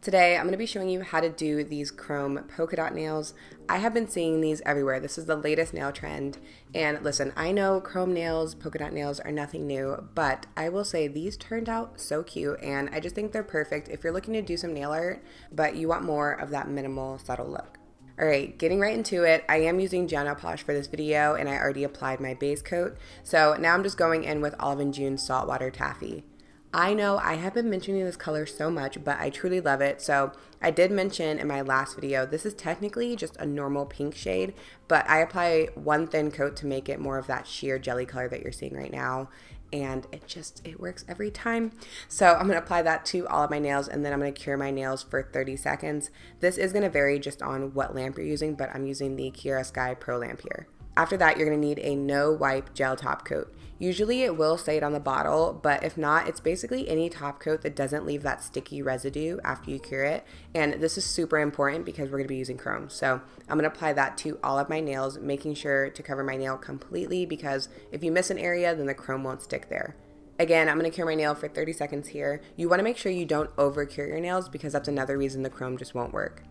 Today, I'm going to be showing you how to do these chrome polka dot nails. I have been seeing these everywhere. This is the latest nail trend. And listen, I know chrome nails, polka dot nails are nothing new, but I will say these turned out so cute and I just think they're perfect if you're looking to do some nail art, but you want more of that minimal, subtle look. Alright, getting right into it, I am using gel nail polish for this video and I already applied my base coat. So now I'm just going in with Olive and June Saltwater Taffy. I know I have been mentioning this color so much, but I truly love it. So I did mention in my last video, this is technically just a normal pink shade, but I apply one thin coat to make it more of that sheer jelly color that you're seeing right now. And it works every time. So I'm gonna apply that to all of my nails and then I'm gonna cure my nails for 30 seconds. This is gonna vary just on what lamp you're using, but I'm using the Kiara Sky Pro lamp here. After that, you're going to need a no wipe gel top coat. Usually it will say it on the bottle, but if not, it's basically any top coat that doesn't leave that sticky residue after you cure it. And this is super important because we're going to be using chrome. So I'm going to apply that to all of my nails, making sure to cover my nail completely because if you miss an area, then the chrome won't stick there. Again, I'm going to cure my nail for 30 seconds here. You want to make sure you don't over cure your nails because that's another reason the chrome just won't work.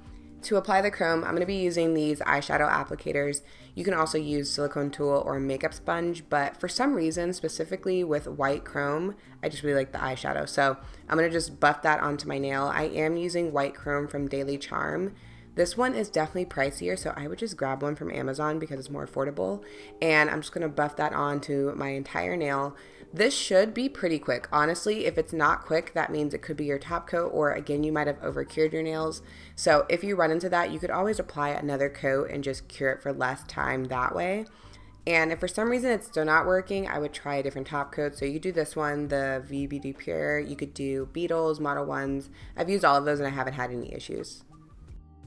To apply the chrome, I'm going to be using these eyeshadow applicators. You can also use silicone tool or makeup sponge, but for some reason, specifically with white chrome, I just really like the eyeshadow. So I'm going to just buff that onto my nail. I am using white chrome from Daily Charm. This one is definitely pricier, so I would just grab one from Amazon because it's more affordable. And I'm just going to buff that onto my entire nail. This should be pretty quick. Honestly, if it's not quick, that means it could be your top coat or again, you might have over cured your nails. So if you run into that, you could always apply another coat and just cure it for less time that way. And if for some reason it's still not working, I would try a different top coat. So you could do this one, the VBD Pure. You could do Beetles, Model 1s. I've used all of those and I haven't had any issues.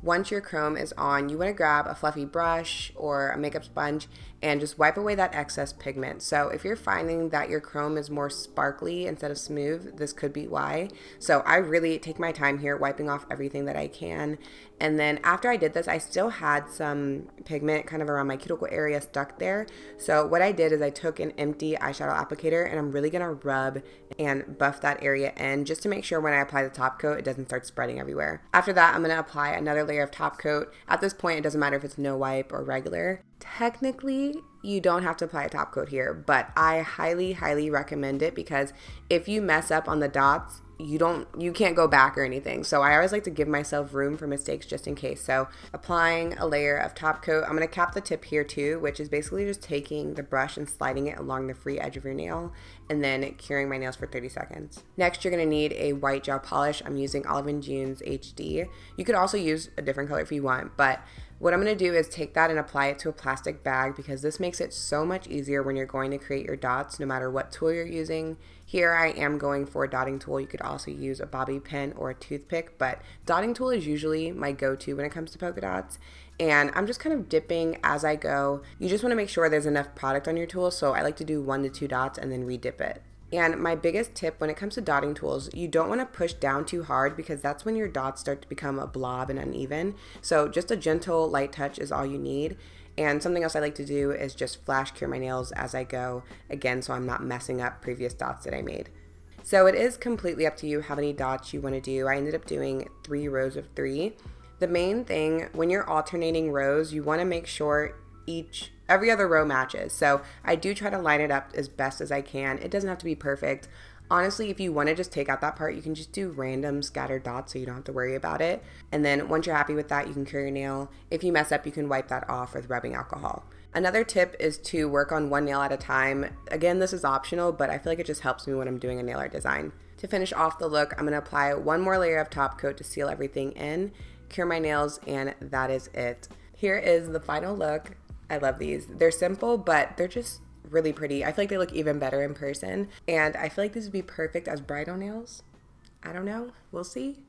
Once your chrome is on, you want to grab a fluffy brush or a makeup sponge and just wipe away that excess pigment. So if you're finding that your chrome is more sparkly instead of smooth, this could be why. So I really take my time here wiping off everything that I can. And then after I did this, I still had some pigment kind of around my cuticle area stuck there. So what I did is I took an empty eyeshadow applicator and I'm really going to rub and buff that area in just to make sure when I apply the top coat, it doesn't start spreading everywhere. After that, I'm going to apply another layer of top coat. At this point, it doesn't matter if it's no wipe or regular. Technically, you don't have to apply a top coat here, but I highly recommend it because if you mess up on the dots, you can't go back or anything. So I always like to give myself room for mistakes just in case. So applying a layer of top coat, I'm going to cap the tip here too, which is basically just taking the brush and sliding it along the free edge of your nail and then curing my nails for 30 seconds. Next, you're going to need a white gel polish. I'm using Olive and June's HD. You could also use a different color if you want, but what I'm going to do is take that and apply it to a plastic bag because this makes it so much easier when you're going to create your dots no matter what tool you're using. Here I am going for a dotting tool. You could also use a bobby pin or a toothpick, but dotting tool is usually my go-to when it comes to polka dots. And I'm just kind of dipping as I go. You just want to make sure there's enough product on your tool, so I like to do 1 to 2 dots and then re-dip it. And my biggest tip when it comes to dotting tools, you don't want to push down too hard because that's when your dots start to become a blob and uneven. So just a gentle light touch is all you need. And something else I like to do is just flash cure my nails as I go, again, so I'm not messing up previous dots that I made. So it is completely up to you how many dots you want to do. I ended up doing 3 rows of 3. The main thing, when you're alternating rows, you want to make sure every other row matches. So I do try to line it up as best as I can. It doesn't have to be perfect. Honestly, if you want to just take out that part, you can just do random scattered dots so you don't have to worry about it. And then once you're happy with that, you can cure your nail. If you mess up, you can wipe that off with rubbing alcohol. Another tip is to work on one nail at a time. Again, this is optional, but I feel like it just helps me when I'm doing a nail art design. To finish off the look, I'm going to apply one more layer of top coat to seal everything in, cure my nails, and that is it. Here is the final look. I love these. They're simple, but they're just really pretty. I feel like they look even better in person, and I feel like this would be perfect as bridal nails. I don't know. We'll see.